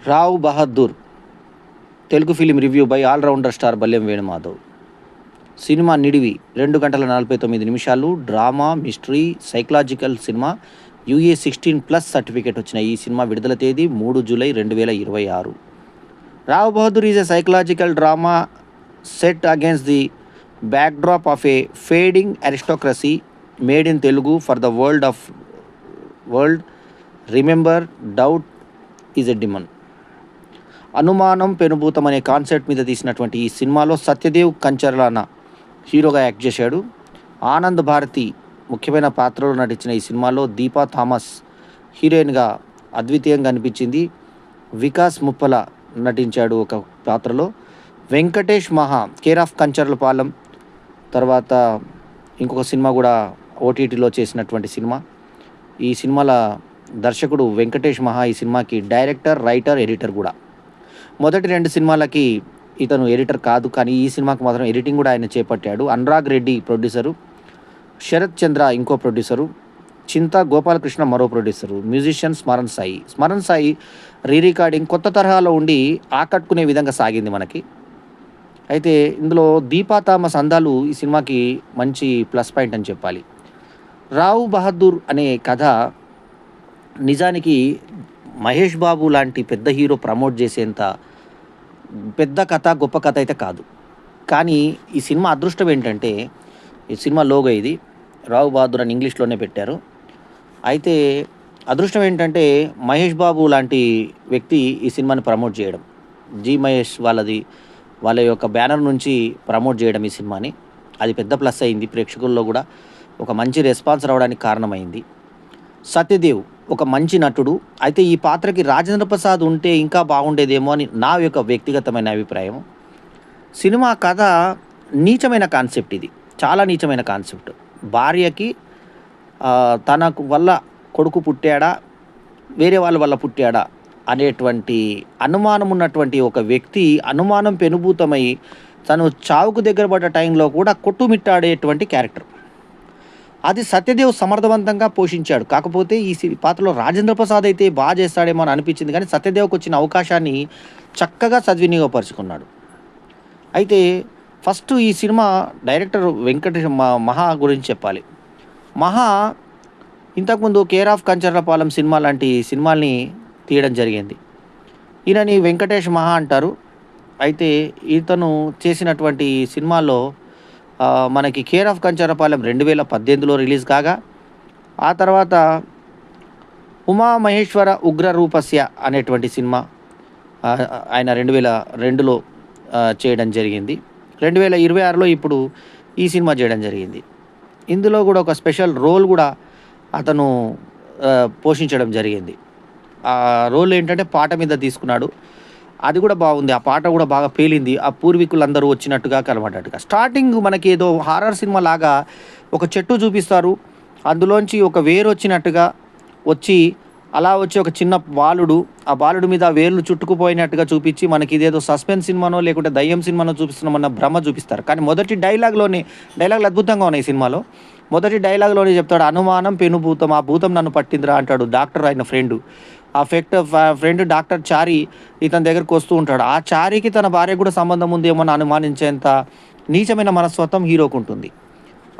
Rao Bahadur Telugu film review by allrounder star Balyam Venumadhav. Cinema నిడివి 2 గంటల 49 నిమిషాలు. Drama, mystery, psychological cinema. UA 16+ certificate వచ్చిన ఈ సినిమా విడుదల తేదీ 3 July 2026. Rao Bahadur is a psychological drama set against the backdrop of a fading aristocracy, made in Telugu for the world. Remember, doubt is a demon. అనుమానం పెనుభూతం అనే concept మీద తీసినటువంటి ఈ సినిమాలో సత్యదేవ్ కంచర్లాన హీరోగా యాక్ట్ చేశాడు. ఆనంద్ భారతి ముఖ్యమైన పాత్రలో నటించిన ఈ సినిమాలో దీపా థామస్ హీరోయిన్గా అద్వితీయంగా అనిపించింది. వికాస్ ముప్పల నటించాడు ఒక పాత్రలో. వెంకటేష్ మహా కేర్ ఆఫ్ కంచర్లపాలెం తర్వాత ఇంకొక సినిమా కూడా ఓటీటీలో చేసినటువంటి సినిమా. ఈ సినిమాల దర్శకుడు వెంకటేష్ మహా ఈ సినిమాకి డైరెక్టర్, రైటర్, ఎడిటర్ కూడా. మొదటి 2 సినిమాలకి ఇతను ఎడిటర్ కాదు, కానీ ఈ సినిమాకి మాత్రం ఎడిటింగ్ కూడా ఆయన చేపట్టాడు. అనురాగ్ రెడ్డి ప్రొడ్యూసరు, శరత్ చంద్ర ఇంకో ప్రొడ్యూసరు, చింతా గోపాలకృష్ణ మరో producer, musician Smaran Sai re-recording కొత్త తరహాలో ఉండి ఆకట్టుకునే విధంగా సాగింది మనకి. అయితే ఇందులో దీపా థామస్ అందాలు ఈ సినిమాకి మంచి ప్లస్ పాయింట్ అని చెప్పాలి. రావ్ బహదూర్ అనే కథ నిజానికి మహేష్ బాబు లాంటి పెద్ద హీరో ప్రమోట్ చేసేంత పెద్ద కథ, గొప్ప కథ అయితే కాదు. కానీ ఈ సినిమా అదృష్టం ఏంటంటే, ఈ సినిమా లోగో ఇది రావ్ బహదూర్ అని ఇంగ్లీష్లోనే పెట్టారు. అయితే అదృష్టం ఏంటంటే మహేష్ బాబు లాంటి వ్యక్తి ఈ సినిమాని ప్రమోట్ చేయడం, జీ మహేష్ వాళ్ళ యొక్క బ్యానర్ నుంచి ప్రమోట్ చేయడం ఈ సినిమాని, అది పెద్ద ప్లస్ అయింది. ప్రేక్షకుల్లో కూడా ఒక మంచి రెస్పాన్స్ రావడానికి కారణమైంది. సత్యదేవ్ ఒక మంచి నటుడు. అయితే ఈ పాత్రకి రాజేంద్ర ప్రసాద్ ఉంటే ఇంకా బాగుండేదేమో అని నా యొక్క వ్యక్తిగతమైన అభిప్రాయం. సినిమా కథ నీచమైన కాన్సెప్ట్, ఇది చాలా నీచమైన కాన్సెప్ట్. భార్యకి తనకు వల్ల కొడుకు పుట్టాడా, వేరే వాళ్ళ వల్ల పుట్టాడా అనేటువంటి అనుమానం ఉన్నటువంటి ఒక వ్యక్తి అనుమానం పెనుభూతమై తను చావుకు దగ్గర పడ్డ టైంలో కూడా కొట్టుమిట్టాడేటువంటి క్యారెక్టర్. అది సత్యదేవ్ సమర్థవంతంగా పోషించాడు. కాకపోతే ఈ పాత్రలో రాజేంద్ర ప్రసాద్ అయితే బాగా చేస్తాడేమో అని అనిపించింది, కానీ సత్యదేవ్కి వచ్చిన అవకాశాన్ని చక్కగా సద్వినియోగపరుచుకున్నాడు. అయితే ఫస్ట్ ఈ సినిమా డైరెక్టర్ వెంకటేష్ మహా గురించి చెప్పాలి. మహా ఇంతకుముందు కేర్ ఆఫ్ కంచర్లపాలెం సినిమా లాంటి సినిమాల్ని తీయడం జరిగింది. ఈయనని వెంకటేష్ మహా అంటారు. అయితే ఇతను చేసినటువంటి సినిమాలో మనకి కేర్ ఆఫ్ కంచర్లపాలెం 2018లో రిలీజ్ కాగా, ఆ తర్వాత ఉమా మహేశ్వర ఉగ్ర రూపస్య అనేటువంటి సినిమా ఆయన 2002లో చేయడం జరిగింది. 2026లో ఇప్పుడు ఈ సినిమా చేయడం జరిగింది. ఇందులో కూడా ఒక స్పెషల్ రోల్ కూడా అతను పోషించడం జరిగింది. ఆ రోల్ ఏంటంటే పాట మీద తీసుకున్నాడు. అది కూడా బాగుంది, ఆ పాట కూడా బాగా పేలింది. ఆ పూర్వీకులందరూ వచ్చినట్టుగా కనబడ్డట్టుగా. స్టార్టింగ్ మనకి ఏదో హారర్ సినిమా లాగా ఒక చెట్టు చూపిస్తారు, అందులోంచి ఒక వేరు వచ్చినట్టుగా వచ్చి ఒక చిన్న బాలుడు, ఆ బాలుడు మీద వేర్లు చుట్టుకుపోయినట్టుగా చూపించి మనకి ఇదేదో సస్పెన్స్ సినిమానో లేకుంటే దయ్యం సినిమానో చూపిస్తున్నామన్న భ్రమ చూపిస్తారు. కానీ మొదటి డైలాగులు అద్భుతంగా ఉన్నాయి సినిమాలో. మొదటి డైలాగ్లోనే చెప్తాడు, అనుమానం పెనుభూతం, ఆ భూతం నన్ను పట్టిందిరా అంటాడు డాక్టర్ అయిన ఫ్రెండ్. ఆ ఫ్రెండ్ డాక్టర్ చారి ఇతని దగ్గరకు వస్తూ ఉంటాడు. ఆ చారికి తన భార్య కూడా సంబంధం ఉందేమో అని అనుమానించేంత నీచమైన మనస్తత్వం హీరోకు ఉంటుంది.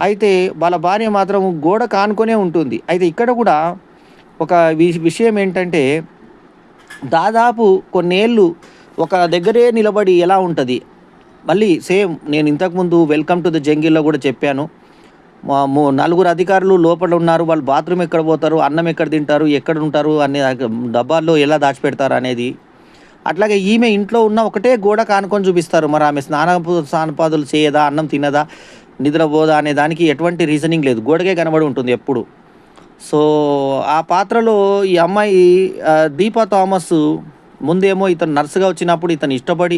అయితే వాళ్ళ భార్య మాత్రం గోడ కానుకొనే ఉంటుంది. అయితే ఇక్కడ కూడా ఒక విషయం ఏంటంటే, దాదాపు కొన్నేళ్ళు ఒక దగ్గరే నిలబడి ఎలా ఉంటుంది, మళ్ళీ సేమ్ నేను ఇంతకుముందు వెల్కమ్ టు ద జంగిల్లో కూడా చెప్పాను, 4 అధికారులు లోపల ఉన్నారు, వాళ్ళు బాత్రూమ్ ఎక్కడ పోతారు, అన్నం ఎక్కడ తింటారు, ఎక్కడ ఉంటారు అనే డబ్బాల్లో ఎలా దాచిపెడతారు అనేది. అట్లాగే ఈమె ఇంట్లో ఉన్న ఒకటే గోడ కానుకొని చూపిస్తారు. మరి ఆమె స్నానపాదులు చేయదా, అన్నం తినదా, నిద్రపోదా అనే దానికి ఎటువంటి రీజనింగ్ లేదు, గోడకే కనబడి ఉంటుంది ఎప్పుడు. సో ఆ పాత్రలో ఈ అమ్మాయి దీపా థామస్ ముందేమో ఇతను నర్సుగా వచ్చినప్పుడు ఇతను ఇష్టపడి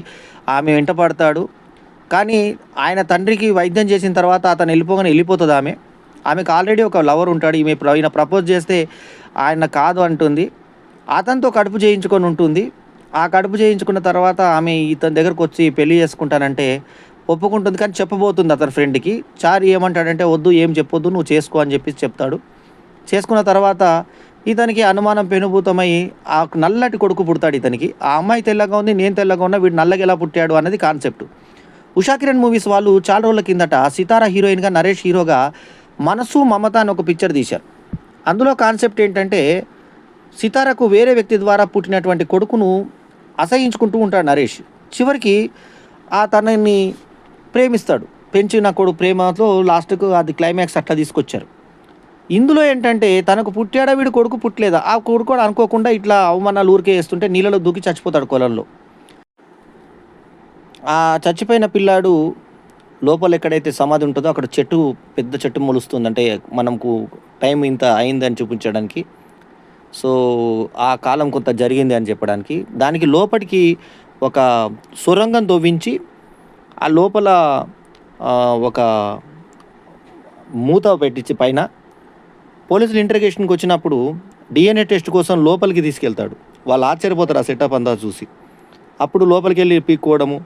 ఆమె వెంట పడతాడు. కానీ ఆయన తండ్రికి వైద్యం చేసిన తర్వాత అతను వెళ్ళిపోతుంది. ఆమెకు ఆల్రెడీ ఒక లవర్ ఉంటాడు. ఈయన ప్రపోజ్ చేస్తే ఆయన కాదు అంటుంది. అతనితో కడుపు చేయించుకొని ఉంటుంది. ఆ కడుపు చేయించుకున్న తర్వాత ఆమె ఇతని దగ్గరకు వచ్చి పెళ్లి చేసుకుంటానంటే ఒప్పుకుంటుంది, కానీ చెప్పబోతుంది అతని ఫ్రెండ్కి. చారి ఏమంటాడంటే, వద్దు, ఏం చెప్పొద్దు, నువ్వు చేసుకో అని చెప్పి చెప్తాడు. చేసుకున్న తర్వాత ఇతనికి అనుమానం పెనుభూతమై ఆ నల్లటి కొడుకు పుడతాడు ఇతనికి. ఆ అమ్మాయి తెల్లగా ఉంది, నేను తెల్లగా ఉన్నా, వీడు నల్లగా ఎలా పుట్టాడు అన్నది కాన్సెప్ట్. ఉషా కిరణ్ మూవీస్ వాళ్ళు చాలా రోజుల కిందట సితారా హీరోయిన్గా, నరేష్ హీరోగా 'మనసు మమత' అని ఒక పిక్చర్ తీశారు. అందులో కాన్సెప్ట్ ఏంటంటే సితారకు వేరే వ్యక్తి ద్వారా పుట్టినటువంటి కొడుకును అసహించుకుంటూ ఉంటాడు నరేష్. చివరికి తనని ప్రేమిస్తాడు. పెంచిన కొడుకు ప్రేమతో లాస్ట్కు అది క్లైమాక్స్ అట్లా తీసుకొచ్చారు. ఇందులో ఏంటంటే తనకు పుట్టాడా వీడు, కొడుకు పుట్టలేదా, ఆ కొడుకు కూడా అనుకోకుండా ఇట్లా అవమానాలు ఊరికే వేస్తుంటే నీళ్ళలో దూకి చచ్చిపోతాడు కొలంలో. ఆ చచ్చిపోయిన పిల్లాడు లోపల ఎక్కడైతే సమాధి ఉంటుందో అక్కడ పెద్ద చెట్టు మొలుస్తుంది. అంటే మనకు టైం ఇంత అయిందని చూపించడానికి. సో ఆ కాలం కొంత జరిగింది అని చెప్పడానికి. దానికి లోపలికి ఒక సొరంగం తవ్వించి ఆ లోపల ఒక మూత పెట్టించి పైన పోలీసులు ఇంటర్గేషన్కి వచ్చినప్పుడు DNA టెస్ట్ కోసం లోపలికి తీసుకెళ్తాడు. వాళ్ళు ఆశ్చర్యపోతారు ఆ సెటప్ అంతా చూసి. అప్పుడు లోపలికి వెళ్ళి పీక్కోవడము,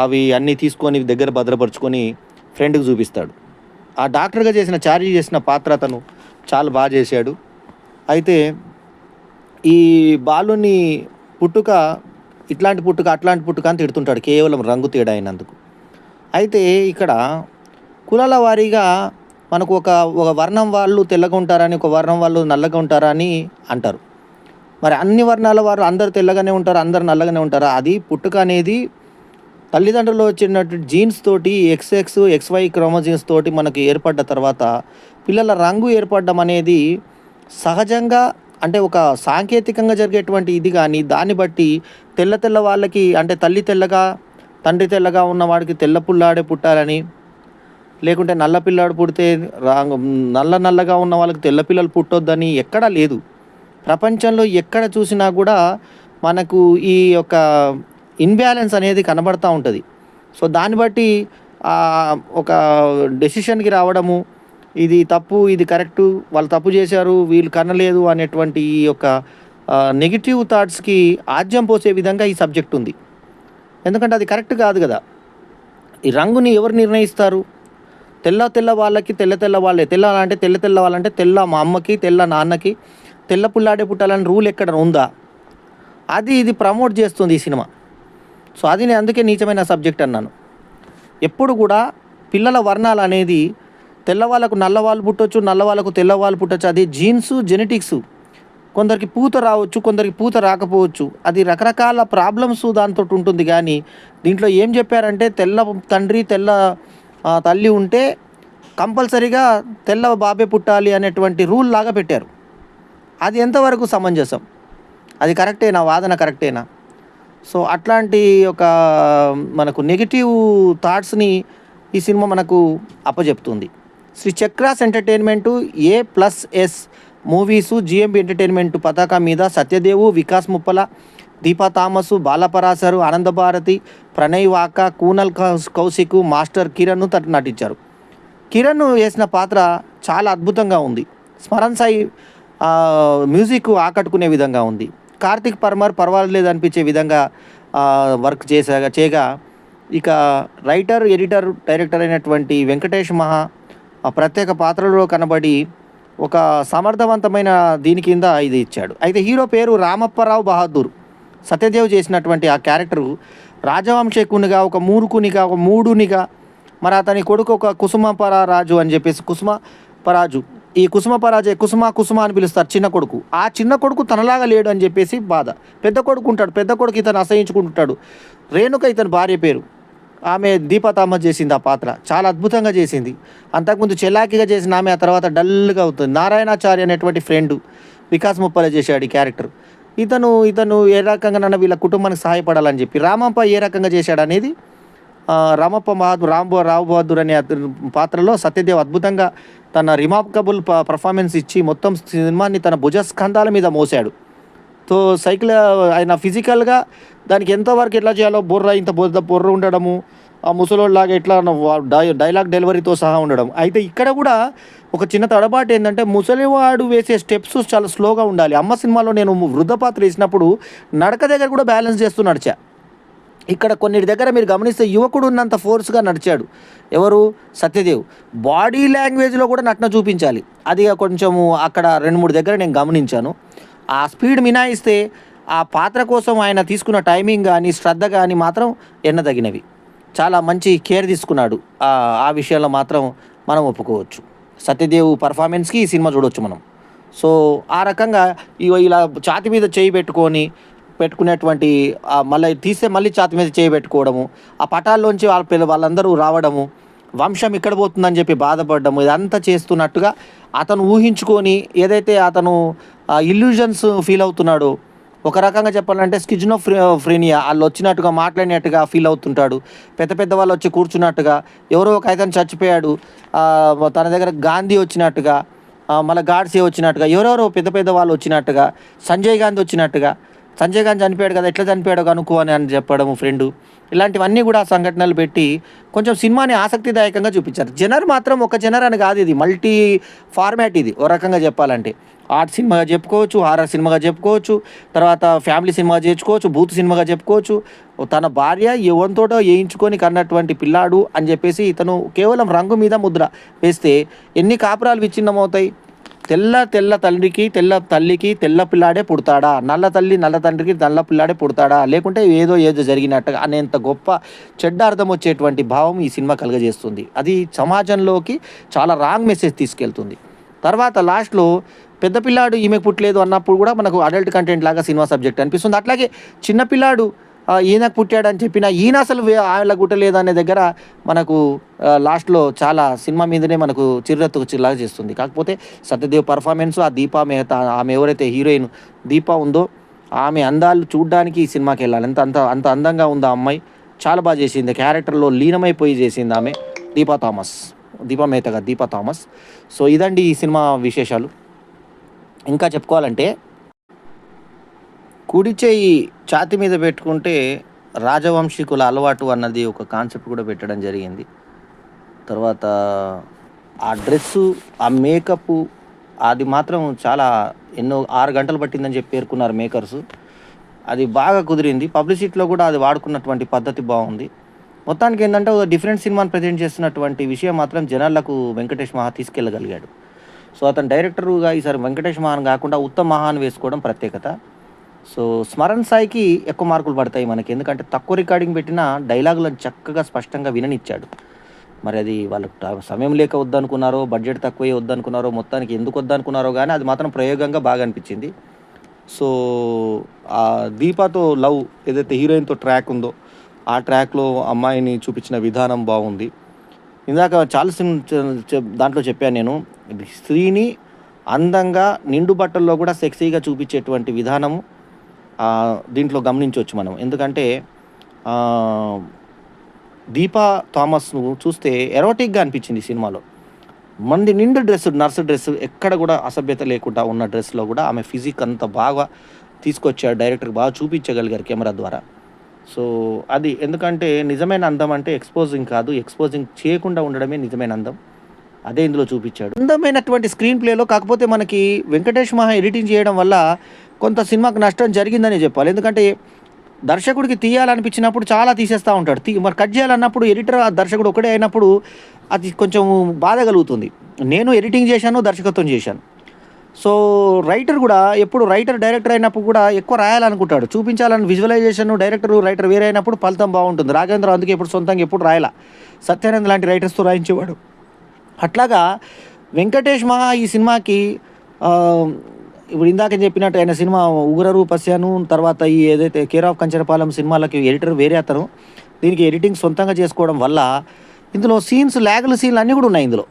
అవి అన్నీ తీసుకొని దగ్గర భద్రపరుచుకొని ఫ్రెండ్కి చూపిస్తాడు. ఆ డాక్టర్గా చార్జీ చేసిన పాత్ర అతను చాలా బాగా చేశాడు. అయితే ఈ బాలుని పుట్టుక ఇట్లాంటి పుట్టుక అట్లాంటి పుట్టుక అని తిడుతుంటాడు, కేవలం రంగు తేడా అయినందుకు. అయితే ఇక్కడ కులాల వారీగా మనకు ఒక వర్ణం వాళ్ళు తెల్లగా ఉంటారని, ఒక వర్ణం వాళ్ళు నల్లగా ఉంటారని అంటారు. మరి అన్ని వర్ణాల వారు అందరు తెల్లగానే ఉంటారు, అందరు నల్లగానే ఉంటారా? అది పుట్టుక అనేది తల్లిదండ్రులు వచ్చినట్టు జీన్స్ తోటి XX, XY క్రోమోజీన్స్ తోటి మనకు ఏర్పడ్డ తర్వాత పిల్లల రంగు ఏర్పడడం అనేది సహజంగా, అంటే ఒక సాంకేతికంగా జరిగేటువంటి ఇది. కానీ దాన్ని బట్టి తెల్ల వాళ్ళకి, అంటే తల్లి తెల్లగా తండ్రి తెల్లగా ఉన్నవాడికి తెల్ల పుల్లాడే పుట్టాలని, లేకుంటే నల్ల పిల్లాడు పుడితే నల్లగా ఉన్న వాళ్ళకి తెల్ల పిల్లలు పుట్టొద్దని ఎక్కడా లేదు. ప్రపంచంలో ఎక్కడ చూసినా కూడా మనకు ఈ యొక్క ఇన్బ్యాలెన్స్ అనేది కనబడుతూ ఉంటుంది. సో దాన్ని బట్టి ఒక డెసిషన్కి రావడము, ఇది తప్పు, ఇది కరెక్టు, వాళ్ళు తప్పు చేశారు, వీళ్ళు కనలేదు అనేటువంటి ఈ యొక్క నెగిటివ్ థాట్స్కి ఆజ్యం పోసే విధంగా ఈ సబ్జెక్ట్ ఉంది. ఎందుకంటే అది కరెక్ట్ కాదు కదా. ఈ రంగుని ఎవరు నిర్ణయిస్తారు? తెల్ల వాళ్ళకి తెల్ల వాళ్ళే. తెల్ల వాళ్ళంటే తెల్ల మా అమ్మకి, తెల్ల నాన్నకి తెల్ల పుల్లాడే పుట్టాలని రూల్ ఎక్కడ ఉందా? ఇది ప్రమోట్ చేస్తుంది ఈ సినిమా. సో అది నేను అందుకే నీచమైన సబ్జెక్ట్ అన్నాను. ఎప్పుడు కూడా పిల్లల వర్ణాలు అనేది తెల్లవాళ్ళకు నల్లవాళ్ళు పుట్టొచ్చు, నల్లవాళ్ళకు తెల్లవాళ్ళు పుట్టచ్చు. అది జీన్స్, జెనెటిక్స్. కొందరికి పూత రావచ్చు, కొందరికి పూత రాకపోవచ్చు. అది రకరకాల ప్రాబ్లమ్స్ దాంతో ఉంటుంది. కానీ దీంట్లో ఏం చెప్పారంటే తెల్ల తండ్రి తెల్ల తల్లి ఉంటే కంపల్సరీగా తెల్ల బాబే పుట్టాలి అనేటువంటి రూల్ లాగా పెట్టారు. అది ఎంతవరకు సమంజసం? అది కరెక్టేనా? వాదన కరెక్టేనా? సో అట్లాంటి ఒక మనకు నెగిటివ్ థాట్స్ని ఈ సినిమా మనకు అప్పచెప్తుంది. Shri Chakras entertainment, A+S movies, GMB entertainment పతాకం మీద సత్యదేవు, వికాస్ ముప్పల, దీపా థామసు, బాలపరాశరు, ఆనందభారతి, ప్రణయ్ వాకా, కూనల్ కౌశిక్, మాస్టర్ కిరణ్ నటించారు. కిరణ్ వేసిన పాత్ర చాలా అద్భుతంగా ఉంది. స్మరణ్ సాయి మ్యూజిక్ ఆకట్టుకునే విధంగా ఉంది. కార్తిక్ పర్వాలేదు అనిపించే విధంగా వర్క్ చేయగా, ఇక రైటర్, ఎడిటర్, డైరెక్టర్ అయినటువంటి వెంకటేష్ మహా ప్రత్యేక పాత్రలో కనబడి ఒక సమర్థవంతమైన దీని కింద ఇది ఇచ్చాడు. అయితే హీరో పేరు రామప్పరావు బహదూర్. సత్యదేవ్ చేసినటువంటి ఆ క్యారెక్టరు రాజవంశకునిగా, ఒక మూర్ఖునిగా, ఒక మూడునిగా, మరి అతని కొడుకు ఒక కుసుమపరాజు అని చెప్పేసి, కుసుమపరాజు, ఈ కుసుమపరాజే కుసుమ అని పిలుస్తారు చిన్న కొడుకు. ఆ చిన్న కొడుకు తనలాగా లేడు అని చెప్పేసి బాధ. పెద్ద కొడుకు ఉంటాడు, పెద్ద కొడుకు ఇతను అసహించుకుంటుంటాడు. రేణుక ఇతని భార్య పేరు. ఆమె దీపా థామస్ చేసింది ఆ పాత్ర, చాలా అద్భుతంగా చేసింది. అంతకుముందు చెలాకిగా చేసిన ఆమె ఆ తర్వాత డల్గా అవుతుంది. నారాయణాచార్య అనేటువంటి ఫ్రెండు వికాస్ ముప్పల చేశాడు ఈ క్యారెక్టర్. ఇతను ఏ రకంగా నన్ను వీళ్ళ కుటుంబానికి సహాయపడాలని చెప్పి. రామప్ప ఏ రకంగా చేశాడు అనేది, రావు బహదూర్ అనే పాత్రలో సత్యదేవ్ అద్భుతంగా తన రిమార్కబుల్ పర్ఫార్మెన్స్ ఇచ్చి మొత్తం సినిమాని తన భుజస్కంధాల మీద మోసాడు. సో ఆయన ఫిజికల్గా దానికి ఎంతవరకు ఎట్లా చేయాలో, ఇంత బొర్ర ఉండడము, ఆ ముసలోళ్ళలాగా ఎట్లా డైలాగ్ డెలివరీతో సహా ఉండడం. అయితే ఇక్కడ కూడా ఒక చిన్న తడబాటు ఏంటంటే, ముసలివాడు వేసే స్టెప్స్ చాలా స్లోగా ఉండాలి. అమ్మ సినిమాలో నేను వృద్ధ పాత్ర వేసినప్పుడు నడక దగ్గర కూడా బ్యాలెన్స్ చేస్తూ నడిచా. ఇక్కడ కొన్నిటి దగ్గర మీరు గమనిస్తే యువకుడు ఉన్నంత ఫోర్స్గా నడిచాడు. ఎవరు? సత్యదేవ్. బాడీ లాంగ్వేజ్లో కూడా నటన చూపించాలి. అది కొంచెము అక్కడ 2, 3 దగ్గర నేను గమనించాను. ఆ స్పీడ్ మినాయిస్తే ఆ పాత్ర కోసం ఆయన తీసుకున్న టైమింగ్ కానీ శ్రద్ధ కానీ మాత్రం ఎన్నదగినవి. చాలా మంచి కేర్ తీసుకున్నాడు. ఆ విషయంలో మాత్రం మనం ఒప్పుకోవచ్చు. సత్యదేవ్ పర్ఫార్మెన్స్కి ఈ సినిమా చూడవచ్చు మనం. సో ఆ రకంగా ఇలా ఛాతి మీద చేయి పెట్టుకునేటువంటి మళ్ళీ తీస్తే మళ్ళీ ఛాతి మీద చేయి పెట్టుకోవడము, ఆ పటాల్లోంచి వాళ్ళందరూ రావడము, వంశం ఇక్కడ పోతుందని చెప్పి బాధపడము, ఇదంతా చేస్తున్నట్టుగా అతను ఊహించుకొని ఏదైతే అతను ఇల్యూజన్స్ ఫీల్ అవుతున్నాడో, ఒక రకంగా చెప్పాలంటే స్కిజోఫ్రెనియా వాళ్ళు వచ్చినట్టుగా మాట్లాడినట్టుగా ఫీల్ అవుతుంటాడు. పెద్ద పెద్ద వాళ్ళు వచ్చి కూర్చున్నట్టుగా, ఎవరో ఒక అతను చచ్చిపోయాడు, తన దగ్గర గాంధీ వచ్చినట్టుగా, మళ్ళీ గాడ్సే వచ్చినట్టుగా, ఎవరెవరో పెద్ద పెద్ద వాళ్ళు వచ్చినట్టుగా, సంజయ్ గాంధీ వచ్చినట్టుగా, సంజయ్ గాంధీ చనిపోయాడు కదా, ఎట్లా చనిపోయాడో కనుక్కో అని చెప్పడము ఫ్రెండు. ఇలాంటివన్నీ కూడా సంఘటనలు పెట్టి కొంచెం సినిమాని ఆసక్తిదాయకంగా చూపించారు. జనర్ మాత్రం ఒక జనర్ అని కాదు, ఇది మల్టీ ఫార్మాట్. ఇది ఒక రకంగా చెప్పాలంటే ఆర్ట్ సినిమాగా చెప్పుకోవచ్చు, హారర్ సినిమాగా చెప్పుకోవచ్చు, తర్వాత ఫ్యామిలీ సినిమాగా చేసుకోవచ్చు, బూత్ సినిమాగా చెప్పుకోవచ్చు. తన భార్య ఎవరితోటో వేయించుకొని కన్నటువంటి పిల్లాడు అని చెప్పేసి ఇతను కేవలం రంగు మీద ముద్ర వేస్తే ఎన్ని కాపురాలు విచ్ఛిన్నమవుతాయి. తెల్ల తల్లికి తెల్ల పిల్లాడే పుడతాడా, నల్ల తండ్రికి నల్ల పిల్లాడే పుడతాడా, లేకుంటే ఏదో జరిగినట్టుగా అనేంత గొప్ప చెడ్డ అర్థం వచ్చేటువంటి భావం ఈ సినిమా కలుగజేస్తుంది. అది సమాజంలోకి చాలా రాంగ్ మెసేజ్ తీసుకెళ్తుంది. తర్వాత లాస్ట్లో పెద్ద పిల్లాడు ఈమెకు పుట్టలేదు అన్నప్పుడు కూడా మనకు అడల్ట్ కంటెంట్ లాగా సినిమా సబ్జెక్ట్ అనిపిస్తుంది. అట్లాగే చిన్నపిల్లాడు ఈయనకు పుట్టాడని చెప్పినా ఈయన అసలు ఆయన గుట్టలేదు అనే దగ్గర మనకు లాస్ట్లో చాలా సినిమా మీదనే మనకు చిర్రెత్తులాగా చేస్తుంది. కాకపోతే సత్యదేవ్ పర్ఫార్మెన్స్, ఆ దీపా మెహతా, ఆమె ఎవరైతే హీరోయిన్ దీపా ఉందో ఆమె అందాలు చూడడానికి ఈ సినిమాకి వెళ్ళాలి. అంత అందంగా ఉంది ఆ అమ్మాయి. చాలా బాగా చేసింది, క్యారెక్టర్లో లీనమైపోయి చేసింది ఆమె. దీపా మెహతా, దీపా థామస్. సో ఇదండి ఈ సినిమా విశేషాలు. ఇంకా చెప్పుకోవాలంటే కుడి చేయి ఛాతి మీద పెట్టుకుంటే రాజవంశీకుల అలవాటు అన్నది ఒక కాన్సెప్ట్ కూడా పెట్టడం జరిగింది. తర్వాత ఆ డ్రెస్సు, ఆ మేకప్, అది మాత్రం చాలా 6 గంటలు పట్టిందని చెప్పి పేర్కొన్నారు మేకర్స్. అది బాగా కుదిరింది. పబ్లిసిటీలో కూడా అది వాడుకున్నటువంటి పద్ధతి బాగుంది. మొత్తానికి ఏంటంటే ఒక డిఫరెంట్ సినిమాని ప్రజెంట్ చేస్తున్నటువంటి విషయం మాత్రం జనాలకు వెంకటేష్ మహా తీసుకెళ్ళగలిగాడు. సో అతను డైరెక్టరుగా ఈసారి వెంకటేష్ మహాన్ కాకుండా ఉత్తమ్ మహాన్ వేసుకోవడం ప్రత్యేకత. సో స్మరణ్ సాయికి ఎక్కువ మార్కులు పడతాయి మనకి, ఎందుకంటే తక్కువ రికార్డింగ్ పెట్టిన డైలాగులను చక్కగా స్పష్టంగా విననిచ్చాడు. మరి అది వాళ్ళకు సమయం లేక వద్దనుకున్నారో, బడ్జెట్ తక్కువే వద్దనుకున్నారో, మొత్తానికి ఎందుకు వద్దనుకున్నారో కానీ అది మాత్రం ప్రయోగంగా బాగా అనిపించింది. సో ఆ దీపాతో లవ్ ఏదైతే హీరోయిన్తో ట్రాక్ ఉందో ఆ ట్రాక్లో అమ్మాయిని చూపించిన విధానం బాగుంది. ఇందాక చాలా దాంట్లో చెప్పాను నేను, స్త్రీని అందంగా నిండు బట్టల్లో కూడా సెక్సీగా చూపించేటువంటి విధానము దీంట్లో గమనించవచ్చు మనం. ఎందుకంటే దీపా థామస్ను చూస్తే ఎరోటిక్గా అనిపించింది ఈ సినిమాలో. మంది నిండు నర్సు డ్రెస్, ఎక్కడ కూడా అసభ్యత లేకుండా ఉన్న డ్రెస్లో కూడా ఆమె ఫిజిక్ అంత బాగా తీసుకొచ్చాడు డైరెక్టర్, బాగా చూపించగలిగారు కెమెరా ద్వారా. సో అది ఎందుకంటే నిజమైన అందం అంటే ఎక్స్పోజింగ్ కాదు, ఎక్స్పోజింగ్ చేయకుండా ఉండడమే నిజమైన అందం. అదే ఇందులో చూపించాడు. అందమైనటువంటి స్క్రీన్ ప్లేలో. కాకపోతే మనకి వెంకటేష్ మహా ఎడిటింగ్ చేయడం వల్ల కొంత సినిమాకు నష్టం జరిగిందని చెప్పాలి. ఎందుకంటే దర్శకుడికి తీయాలనిపించినప్పుడు చాలా తీసేస్తూ ఉంటాడు. మరి కట్ చేయాలన్నప్పుడు ఎడిటర్ దర్శకుడు ఒకటే అయినప్పుడు అది కొంచెం బాధ కలుగుతుంది. నేను ఎడిటింగ్ చేశాను, దర్శకత్వం చేశాను. సో రైటర్ కూడా ఎప్పుడు డైరెక్టర్ అయినప్పుడు కూడా ఎక్కువ రాయాలనుకుంటాడు, చూపించాలని విజువలైజేషన్ రైటర్ వేరే అయినప్పుడు ఫలితం బాగుంటుంది. రాఘవేంద్ర అందుకే ఎప్పుడు సొంతంగా ఎప్పుడు రాయాల, సత్యానంద్ లాంటి రైటర్స్తో రాయించేవాడు. అట్లాగా వెంకటేష్ మహా ఈ సినిమాకి ఇప్పుడు ఇందాక చెప్పినట్టు ఆయన సినిమా ఉగ్ర రూపస్యాను, తర్వాత ఈ ఏదైతే కేర్ ఆఫ్ కంచరపాలెం సినిమాలకి ఎడిటర్ వేరే అతను, దీనికి ఎడిటింగ్ సొంతంగా చేసుకోవడం వల్ల ఇందులో సీన్లు అన్నీ కూడా ఉన్నాయి ఇందులో.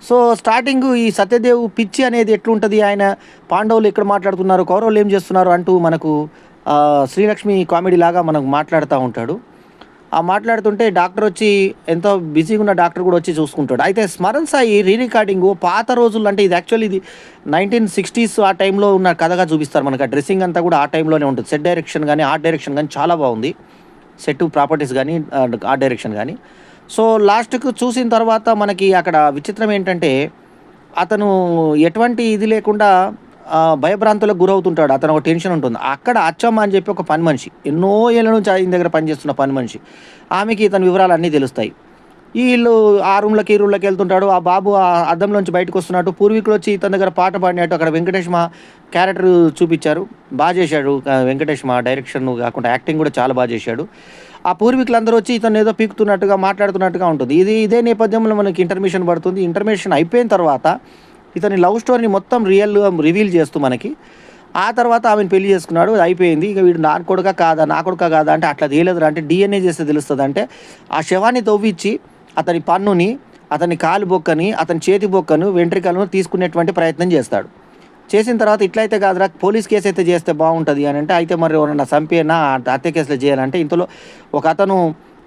సో స్టార్టింగ్ ఈ సత్యదేవ్ పిచ్చి అనేది ఎట్లుంటుంది, ఆయన పాండవులు ఎక్కడ మాట్లాడుతున్నారు, కౌరవులు ఏం చేస్తున్నారు అంటూ మనకు శ్రీలక్ష్మి కామెడీ లాగా మనకు మాట్లాడుతూ ఉంటాడు. ఆ మాట్లాడుతుంటే డాక్టర్ వచ్చి, ఎంతో బిజీగా ఉన్న డాక్టర్ కూడా వచ్చి చూసుకుంటాడు. అయితే స్మరణ్ సాయి రికార్డింగ్ పాత రోజుల్లో, అంటే ఇది యాక్చువల్లీ ఇది 1960s ఆ టైంలో ఉన్న కథగా చూపిస్తారు మనకు. ఆ డ్రెస్సింగ్ అంతా కూడా ఆ టైంలోనే ఉంటుంది. సెట్ డైరెక్షన్ కానీ ఆర్ట్ డైరెక్షన్ కానీ చాలా బాగుంది. సెట్ ప్రాపర్టీస్ కానీ ఆర్ట్ డైరెక్షన్ కానీ. సో లాస్ట్కు చూసిన తర్వాత మనకి అక్కడ విచిత్రం ఏంటంటే అతను ఎటువంటి ఇది లేకుండా భయభ్రాంతులకు గురవుతుంటాడు. అతను ఒక టెన్షన్ ఉంటుంది. అక్కడ అచ్చమ్మ అని చెప్పి ఒక పని మనిషి. ఎన్నో ఏళ్ల నుంచి ఆయన దగ్గర పనిచేస్తున్న పని మనిషి. ఆమెకి ఇతని వివరాలన్నీ తెలుస్తాయి. ఈళ్ళు ఆ రూమ్‌లకి, ఈ రూమ్‌లకి ఎళ్తుంటాడు. ఆ బాబు ఆ అద్దంలోంచి బయటకొస్తున్నట్టు, పూర్వీకులొచ్చి ఇతని దగ్గర పాట పాడినట్టు అక్కడ వెంకటేష్ క్యారెక్టర్ చూపిచ్చారు. చేశాడు. వెంకటేష్ డైరెక్షన్ గాకుండా యాక్టింగ్ గూడా చాలా చేశాడు. ఆ పూర్వీకులందరూ వచ్చి ఇతన్నేదో పీకుతున్నట్టుగా, మాట్లాడుతున్నట్టుగా ఉంటుంది. ఇదే నేపథ్యంలో మనకి ఇంటర్మిషన్ పడుతుంది. ఇంటర్మిషన్ అయిపోయిన తర్వాత ఇతని లవ్ స్టోరీని మొత్తం రివీల్ చేస్తూ మనకి, ఆ తర్వాత ఆమెను పెళ్లి చేసుకున్నాడు. అది అయిపోయింది. ఇక వీడు నా కొడుకా కాదా అంటే, అట్లా తేలేదురా అంటే డీఎన్ఏ చేస్తే తెలుస్తదంటే, ఆ శవాన్ని తవ్విచ్చి అతని పన్నుని, అతని కాలు బొక్కని, అతని చేతి బొక్కను, వెంట్రుకలను తీసుకునేటువంటి ప్రయత్నం చేస్తాడు. చేసిన తర్వాత ఇట్లయితే కాదురా పోలీస్ కేస్ అయితే చేస్తే బాగుంటుంది అని అంటే, అయితే మరి ఎవరన్నా చంపేనా హత్య కేసులో చేయాలంటే, ఇంతలో ఒకతను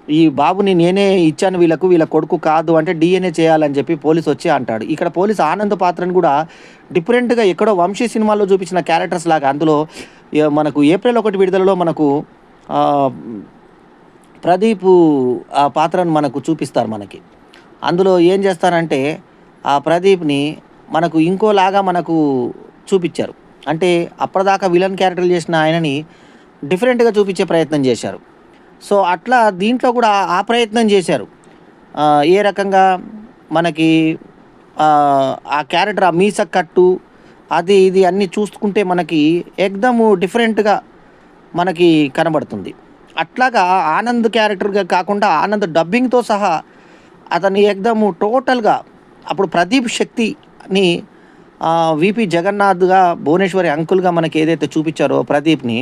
ఈ బాబుని నేనే ఇచ్చాను వీళ్ళ కొడుకు కాదు అంటే డీఎన్ఏ చేయాలని చెప్పి పోలీస్ వచ్చి అంటాడు. ఇక్కడ పోలీస్ ఆనంద్ పాత్రను కూడా డిఫరెంట్‌గా ఎక్కడో 'వంశీ' సినిమాలో చూపించిన క్యారెక్టర్స్ లాగా అందులో మనకు ఏప్రిల్ 1 విడుదలలో మనకు ఆహ్, ప్రదీపు ఆ పాత్రను మనకు చూపిస్తారు మనకి. అందులో ఏం చేస్తారంటే, ఆ ప్రదీప్‌ని మనకు ఇంకోలాగా మనకు చూపిచ్చారు. అంటే అప్పటిదాకా విలన్ క్యారెక్టర్‌లు చేసిన ఆయనని డిఫరెంట్‌గా చూపించే ప్రయత్నం చేశారు. సో, అట్లా దీంట్లో కూడా ఆ ప్రయత్నం చేశారు. ఏ రకంగా మనకి ఆ క్యారెక్టర్ ఆ మీస కట్టు అది ఇది అన్నీ చూసుకుంటే మనకి ఎక్దము డిఫరెంట్‌గా మనకి కనబడుతుంది. అట్లాగా ఆనంద్ క్యారెక్టర్‌గా కాకుండా ఆనంద్ డబ్బింగ్‌తో సహా అతన్ని ఎక్దము టోటల్‌గా అప్పుడు ప్రదీప్ శక్తిని వీపీ జగన్నాథ్‌గా, భువనేశ్వరి అంకుల్‌గా మనకి ఏదైతే చూపిచ్చారో ప్రదీప్‌ని,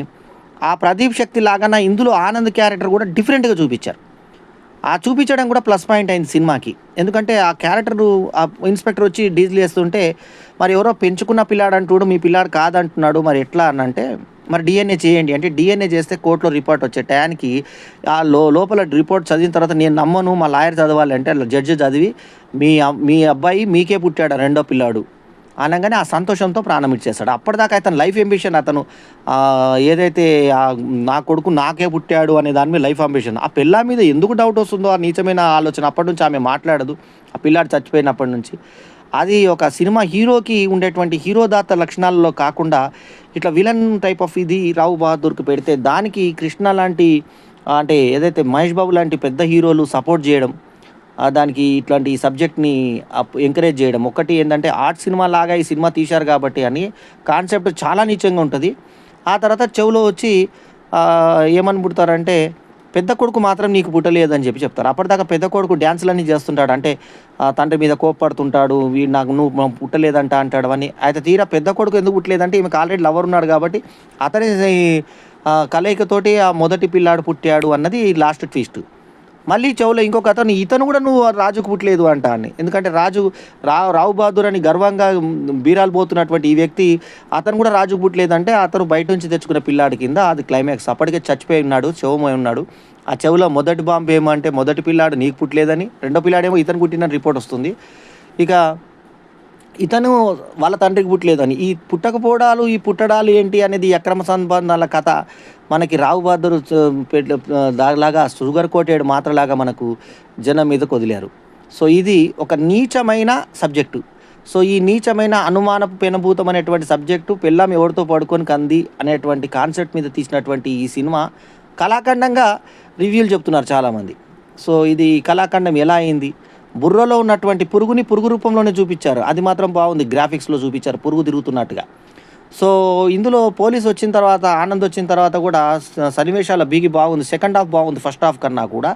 ఆ ప్రదీప్ శక్తి లాగాన ఇందులో ఆనంద్ క్యారెక్టర్ కూడా డిఫరెంట్‌గా చూపిచ్చారు. ఆ చూపించడం కూడా ప్లస్ పాయింట్ అయింది సినిమాకి. ఎందుకంటే ఆ క్యారెక్టరు ఆ ఇన్స్‌పెక్టర్ వచ్చి డీజిల్ చేస్తుంటే, మరి ఎవరో పెంచుకున్న పిల్లాడు అంటుడు, మీ పిల్లాడు కాదంటున్నాడు మరి ఎట్లా అనంటే, మరి డీఎన్ఏ చేయండి అంటే, డీఎన్ఏ చేస్తే కోర్ట్‌లో రిపోర్ట్ వచ్చే టయానికి ఆ లోపల రిపోర్ట్ చదివిన తర్వాత నేను నమ్మను మా లాయర్ చదవాలి అంటే జడ్జి చదివి మీ అబ్బాయి మీకే పుట్టాడు రెండో పిల్లాడు అనంగానే ఆ సంతోషంతో ప్రాణం ఇచ్చేస్తాడు. అప్పటిదాకా అతని లైఫ్ అంబిషన్ అతను ఏదైతే నా కొడుకు నాకే పుట్టాడు అనే దాని మీద లైఫ్ అంబిషన్. ఆ పిల్ల మీద ఎందుకు డౌట్ వస్తుందో ఆ నీచమైన ఆలోచన అప్పటి నుంచి ఆమె మాట్లాడదు. ఆ పిల్లాడు చచ్చిపోయినప్పటి నుంచి. అది ఒక సినిమా హీరోకి ఉండేటువంటి హీరోదాత లక్షణాల్లో కాకుండా ఇట్లా విలన్ టైప్ ఆఫ్ ఇది రావు బహదూర్‌కి పెడితే దానికి కృష్ణ లాంటి అంటే ఏదైతే మహేష్ బాబు లాంటి పెద్ద హీరోలు సపోర్ట్ చేయడం, దానికి ఇట్లాంటి సబ్జెక్ట్‌ని ఎంకరేజ్ చేయడం. ఒకటి ఏందంటే ఆర్ట్ సినిమా లాగా ఈ సినిమా తీశారు కాబట్టి అని కాన్సెప్ట్ చాలా నీచంగా ఉంటది. ఆ తర్వాత చెవులో వచ్చి ఏమని పుడతారంటే, పెద్ద కొడుకు మాత్రం నీకు పుట్టలేదని చెప్తారు. అప్పటిదాకా పెద్ద కొడుకు డాన్సులన్నీ చేస్తుంటాడు. అంటే తండ్రి మీద కోప్పడుతుంటాడు. వీడు నువ్వు పుట్టలేదంట అంటాడు అని. అయితే తీరా పెద్ద కొడుకు ఎందుకు పుట్టలేదంటే ఈమెకు ఆల్రెడీ లవర్ ఉన్నాడు కాబట్టి అతని కలయికతోటి ఆ మొదటి పిల్లాడు పుట్టాడు అన్నది లాస్ట్ ట్విస్ట్. మళ్ళీ చెవులో ఇంకొక అతను ఇతను కూడా నువ్వు రాజుకు పుట్టలేదు అంట అని. ఎందుకంటే రావు బహదూర్ అని గర్వంగా బీరాలు పోతున్నటువంటి ఈ వ్యక్తి అతను కూడా రాజుకు పుట్టలేదంటే అతను బయట నుంచి తెచ్చుకున్న పిల్లాడి కింద అది క్లైమాక్స్. అప్పటికే చచ్చిపోయి ఉన్నాడు, శవమై ఉన్నాడు. ఆ చెవులో మొదటి బాంబు ఏమంటే మొదటి పిల్లాడు నీకు పుట్టలేదని, రెండో పిల్లాడేమో ఇతను పుట్టినని రిపోర్ట్ వస్తుంది. ఇక ఇతను వాళ్ళ తండ్రికి పుట్టలేదని. ఈ పుట్టకపోవడాలు, ఈ పుట్టడాలు ఏంటి అనేది అక్రమ సంబంధాల కథ మనకి రావు బహదూర్ దానిలాగా షుగర్ కోటెడ్ మాత్రలాగా మనకు జనం మీదకి వదిలారు. సో, ఇది ఒక నీచమైన సబ్జెక్టు. సో, ఈ నీచమైన అనుమానపు పెనుభూతం అనేటువంటి సబ్జెక్టు పెళ్ళాం ఎవరితో పడుకొని కంది అనేటువంటి కాన్సెప్ట్ మీద తీసినటువంటి ఈ సినిమా కళాఖండంగా రివ్యూలు చెప్తున్నారు చాలామంది. సో, ఇది కళాఖండం ఎలా అయింది? బుర్రలో ఉన్నటువంటి పురుగుని పురుగు రూపంలోనే చూపిచ్చారు. అది మాత్రం బాగుంది. గ్రాఫిక్స్‌లో చూపిచ్చారు పురుగు తిరుగుతున్నట్టుగా. సో, ఇందులో పోలీస్ వచ్చిన తర్వాత, ఆనంద్ వచ్చిన తర్వాత కూడా సన్నివేశాల బిగి బాగుంది. సెకండ్ హాఫ్ బాగుంది ఫస్ట్ హాఫ్ కన్నా కూడా.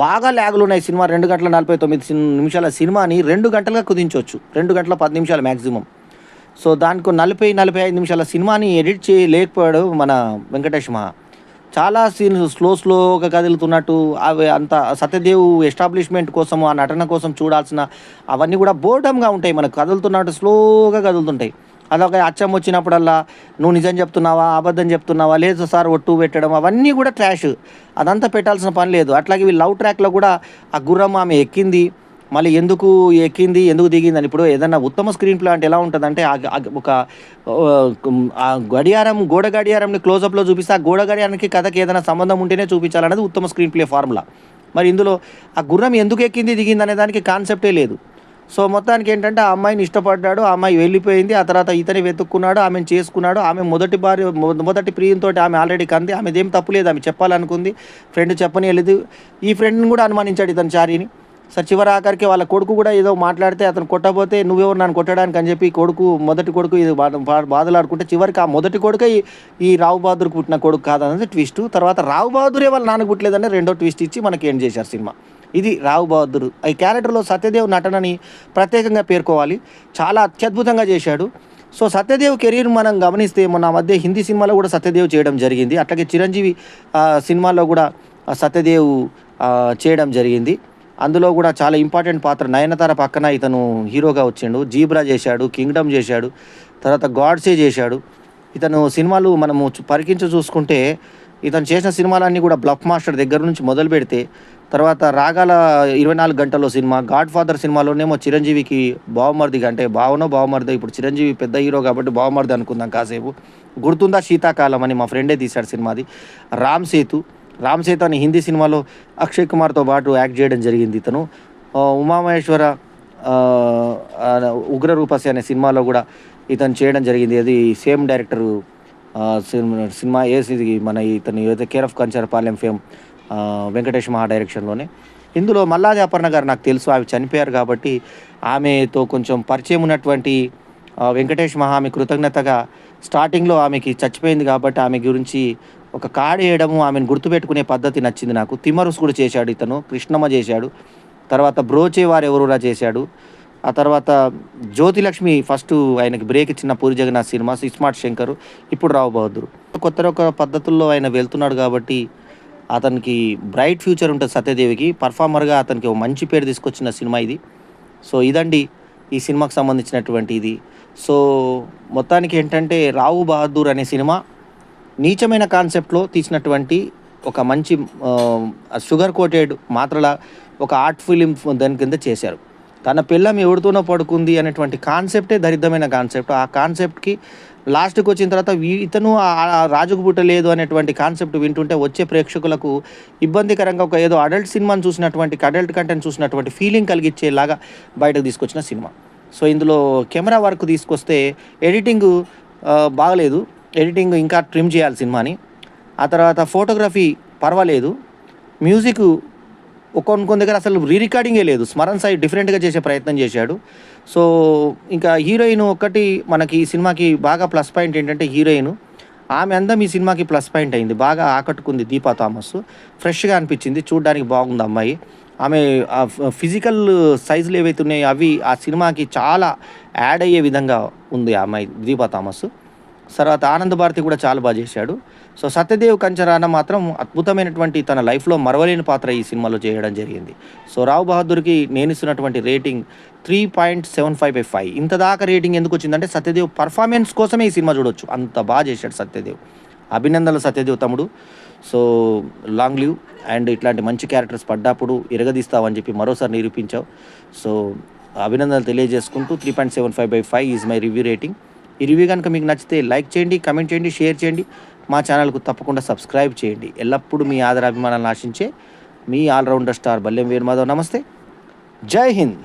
బాగా ల్యాగులున్నాయి సినిమా 2 గంటల 49 నిమిషాల సినిమాని 2 గంటలుగా కుదించొచ్చు. 2 గంటల 10 నిమిషాలు మాక్సిమం. సో, దానికో 45 నిమిషాల సినిమాని ఎడిట్ చేయలేకపోయాడు మన వెంకటేష్ చాలా సీన్స్ స్లోగా కదులుతున్నట్టు అవి అంత సత్యదేవ్ ఎస్టాబ్లిష్మెంట్ కోసం ఆ నటన కోసం చూడాల్సిన అవన్నీ కూడా బోర్డమ్‌గా ఉంటాయి. మనకు కదులుతున్నట్టు స్లోగా కదులుతుంటాయి. అదొక అచ్చం వచ్చినప్పుడల్లా నువ్వు నిజం చెప్తున్నావా? అబద్ధం చెప్తున్నావా? లేదు సార్ ఒట్టు పెట్టడం అవన్నీ కూడా ట్రాష్. అదంతా పెట్టాల్సిన పని లేదు. అట్లాగే వీళ్ళు లవ్ ట్రాక్‌లో కూడా ఆ గుర్రం ఆమె ఎక్కింది. మళ్ళీ ఎందుకు ఎక్కింది? ఎందుకు దిగిందని ఇప్పుడు ఏదన్నా ఉత్తమ స్క్రీన్ ప్లే అంటే ఎలా ఉంటదంటే ఒక ఆ గోడ గడియారంని క్లోజప్‌లో చూపిస్తే ఆ గోడ గడియారానికి కథకి ఏదైనా సంబంధం ఉంటేనే చూపించాలనేది ఉత్తమ స్క్రీన్ ప్లే ఫార్ములా. మరి ఇందులో ఆ గుర్రం ఎందుకు ఎక్కింది, దిగింది అనే దానికి కాన్సెప్టే లేదు. సో మొత్తానికి ఏంటంటే ఆ అమ్మాయిని ఇష్టపడ్డాడు, ఆ అమ్మాయి వెళ్ళిపోయింది. ఆ తర్వాత ఇతనే వెతుక్కున్నాడు, ఆమెను చేసుకున్నాడు. ఆమె మొదటి భార్య మొదటి ప్రియునితోటి ఆమె ఆల్రెడీ కంది. ఆమెదేం తప్పు లేదు, ఆమె చెప్పాలనుకుంది, ఫ్రెండ్ చెప్పనీయలేదు. ఈ ఫ్రెండ్‌ని కూడా అనుమానించాడు ఇతను చార్లీని. సరే చివరి ఆఖరికి వాళ్ళ కొడుకు కూడా ఏదో మాట్లాడితే అతను కొట్టకపోతే నువ్వెవరు నన్ను కొట్టడానికి అని చెప్పి మొదటి కొడుకు ఇది బాధలాడుకుంటే చివరికి ఆ మొదటి కొడుకే ఈ రావు బహదూర్‌కి పుట్టిన కొడుకు కాదనేది ట్విస్ట్. తర్వాత రావు బహదూరే వాళ్ళ నాన్నకు పుట్టలేదని రెండో ట్విస్ట్ ఇచ్చి మనకి ఎండ్ చేశారు సినిమా. ఇది రావు బహదూర్. ఈ క్యారెక్టర్‌లో సత్యదేవ్ నటనని ప్రత్యేకంగా పేర్కోవాలి. చాలా అత్యద్భుతంగా చేశాడు. సో సత్యదేవ్ కెరీర్ మనం గమనిస్తే మొన్న మధ్య హిందీ సినిమాలో కూడా సత్యదేవ్ చేయడం జరిగింది. అట్లాగే చిరంజీవి సినిమాల్లో కూడా సత్యదేవ్ చేయడం జరిగింది. అందులో కూడా చాలా ఇంపార్టెంట్ పాత్ర. నయనతార పక్కన ఇతను హీరోగా వచ్చిండు. జీబ్రా చేశాడు, కింగ్డమ్ చేశాడు, తర్వాత గాడ్సే చేశాడు. ఇతను సినిమాలు మనము పరికించి చూసుకుంటే ఇతను చేసిన సినిమాలన్నీ కూడా బ్లఫ్ మాస్టర్ దగ్గర నుంచి మొదలు పెడితే తర్వాత రాగాల 24 గంటల్లో సినిమా, గాడ్ ఫాదర్ సినిమాలోనేమో చిరంజీవికి బావమరిదిగా, అంటే బావమరిది, ఇప్పుడు చిరంజీవి పెద్ద హీరో కాబట్టి బావమరిది అనుకుందాం కాసేపు. గుర్తుందా శీతాకాలం అని మా ఫ్రెండే తీశాడు సినిమాది. రామ్ సేతు అని హిందీ సినిమాలో అక్షయ్ కుమార్తో పాటు యాక్ట్ చేయడం జరిగింది ఇతను. ఉమామహేశ్వర ఉగ్రరూపసి అనే సినిమాలో కూడా ఇతను చేయడం జరిగింది. అది సేమ్ డైరెక్టరు సినిమా ఏది మన ఇతను ఏదైతే care of Kancharapalem fame Venkatesh మహా డైరెక్షన్లోనే. ఇందులో మల్లాది అపర్ణ గారు నాకు తెలుసు, ఆమె చనిపోయారు కాబట్టి ఆమెతో కొంచెం పరిచయం ఉన్నటువంటి వెంకటేష్ మహా ఆమె కృతజ్ఞతగా స్టార్టింగ్లో ఆమెకి చచ్చిపోయింది కాబట్టి ఆమె గురించి ఒక కార్డ్ వేయడము, ఆమెను గుర్తుపెట్టుకునే పద్ధతి నచ్చింది నాకు. తిమ్మరుసు కూడా చేశాడు ఇతను, కృష్ణమ్మ చేశాడు, తర్వాత బ్రోచే వారెవరురా చేశాడు, ఆ తర్వాత జ్యోతిలక్ష్మి ఫస్ట్ ఆయనకి బ్రేక్ ఇచ్చిన పూరి జగన్నాథ్ సినిమా, ఇస్మార్ట్ శంకర్, ఇప్పుడు రావు బహదూర్. కొత్త పద్ధతుల్లో ఆయన వెళ్తున్నాడు కాబట్టి అతనికి బ్రైట్ ఫ్యూచర్ ఉంటుంది. సత్యదేవికి పర్ఫార్మర్గా అతనికి ఒక మంచి పేరు తీసుకొచ్చిన సినిమా ఇది. సో ఇదండి ఈ సినిమాకి సంబంధించినటువంటి ఇది. సో మొత్తానికి ఏంటంటే రావు బహదూర్ అనే సినిమా నీచమైన కాన్సెప్ట్లో తీసినటువంటి ఒక మంచి షుగర్ కోటెడ్ మాత్రల ఒక ఆర్ట్ ఫిలిం దాని కింద చేశారు. తన పిల్లం ఎవరితోనో పడుకుంది అనేటువంటి కాన్సెప్టే దరిద్రమైన కాన్సెప్ట్. ఆ కాన్సెప్ట్కి లాస్ట్కి వచ్చిన తర్వాత ఇతను రాజుకు పుట్టలేదు అనేటువంటి కాన్సెప్ట్ వింటుంటే వచ్చే ప్రేక్షకులకు ఇబ్బందికరంగా ఒక ఏదో అడల్ట్ సినిమాని చూసినటువంటి అడల్ట్ కంటెంట్ చూసినటువంటి ఫీలింగ్ కలిగించేలాగా బయటకు తీసుకొచ్చిన సినిమా. సో ఇందులో కెమెరా వర్క్ తీసుకొస్తే ఎడిటింగ్ బాగలేదు, ఎడిటింగ్ ఇంకా ట్రిమ్ చేయాలి సినిమాని. ఆ తర్వాత ఫోటోగ్రఫీ పర్వాలేదు, మ్యూజిక్ కొన్ని దగ్గర అసలు రికార్డింగే లేదు. స్మరణ్ సాయి డిఫరెంట్గా చేసే ప్రయత్నం చేశాడు. సో ఇంకా హీరోయిన్ ఒక్కటి మనకి ఈ సినిమాకి బాగా ప్లస్ పాయింట్ ఏంటంటే హీరోయిన్, ఆమె అందం ఈ సినిమాకి ప్లస్ పాయింట్ అయింది, బాగా ఆకట్టుకుంది. దీపా థామస్ ఫ్రెష్గా అనిపించింది, చూడడానికి బాగుంది అమ్మాయి. ఆమె ఫిజికల్ సైజులు ఏవైతే ఉన్నాయో అవి ఆ సినిమాకి చాలా యాడ్ అయ్యే విధంగా ఉంది ఆ అమ్మాయి దీపా థామస్. తర్వాత ఆనంద్ భారతి కూడా చాలా బాగా చేశాడు. సో సత్యదేవ్ కంచరాన మాత్రం అద్భుతమైనటువంటి తన లైఫ్లో మరవలేని పాత్ర ఈ సినిమాలో చేయడం జరిగింది. సో రావు బహదూర్కి నేను ఇస్తున్నటువంటి రేటింగ్ 3.75/5. ఇంత దాకా రేటింగ్ ఎందుకు వచ్చిందంటే సత్యదేవ్ పర్ఫార్మెన్స్ కోసమే ఈ సినిమా చూడొచ్చు, అంత బాగా చేశాడు సత్యదేవ్. అభినందనలు సత్యదేవ్ తమ్ముడు. సో లాంగ్ లివ్ అండ్ ఇట్లాంటి మంచి క్యారెక్టర్స్ పడ్డప్పుడు ఎరగదీస్తావని చెప్పి మరోసారి నిరూపించావు. సో అభినందనలు తెలియజేసుకుంటూ 3.75/5 ఈజ్ మై రివ్యూ రేటింగ్. ఈ రివ్యూ కనుక మీకు నచ్చితే లైక్ చేయండి, కమెంట్ చేయండి, షేర్ చేయండి, మా ఛానల్కు తప్పకుండా సబ్స్క్రైబ్ చేయండి. ఎల్లప్పుడూ మీ ఆదరాభిమానాలను ఆశించే మీ ఆల్రౌండర్ స్టార్ బల్లెం వేణుమాధవ్. నమస్తే, జై హింద్.